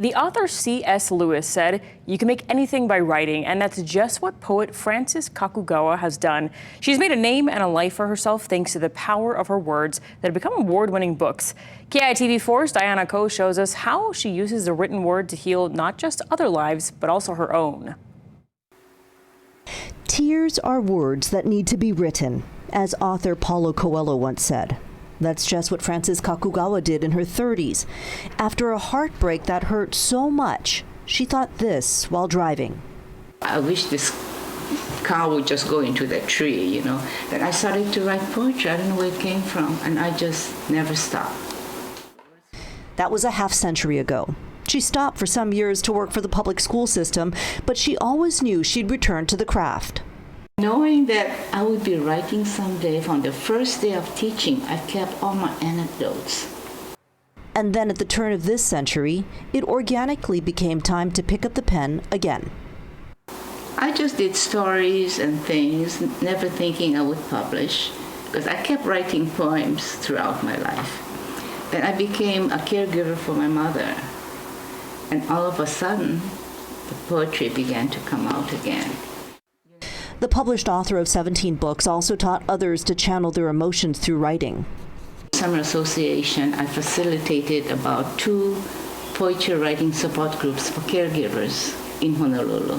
The author C.S. Lewis said, "You can make anything by writing," and that's just what poet Frances Kakugawa has done. She's made a name and a life for herself thanks to the power of her words that have become award-winning books. KITV4's Diane shows us how she uses the written word to heal not just other lives, but also her own. Tears are words that need to be written, as author Paulo Coelho once said. That's just what Frances Kakugawa did in her 30s. After a heartbreak that hurt so much, she thought this while driving. I wish this car would just go into that tree, you know. Then I started to write poetry. I don't know where it came from, and I just never stopped. That was a half-century ago. She stopped for some years to work for the public school system, but she always knew she'd return to the craft. Knowing that I would be writing someday, from the first day of teaching, I kept all my anecdotes. And then at the turn of this century, it organically became time to pick up the pen again. I just did stories and things, never thinking I would publish, because I kept writing poems throughout my life. Then I became a caregiver for my mother, and all of a sudden, the poetry began to come out again. The published author of 17 books also taught others to channel their emotions through writing. Summer Association, I facilitated about 2 poetry writing support groups for caregivers in Honolulu.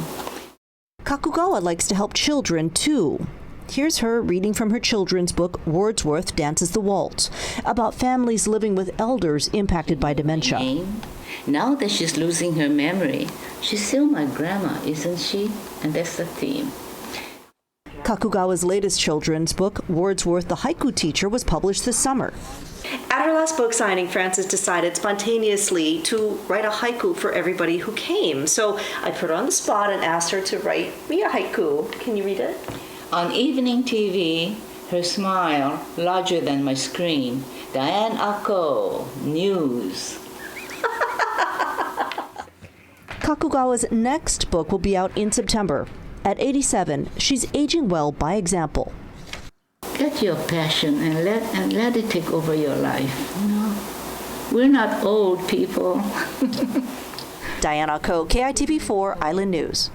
Kakugawa likes to help children, too. Here's her reading from her children's book, Wordsworth Dances the Waltz, about families living with elders impacted by dementia. Now that she's losing her memory, she's still my grandma, isn't she? And that's the theme. Kakugawa's latest children's book, Wordsworth the Haiku Teacher, was published this summer. At her last book signing, Frances decided spontaneously to write a haiku for everybody who came. So I put her on the spot and asked her to write me a haiku. Can you read it? On evening TV, her smile larger than my screen. Diane News. Kakugawa's next book will be out in September. At 87, she's aging well by example. Get your passion and let it take over your life. You know, we're not old people. Diane KITV4 Island News.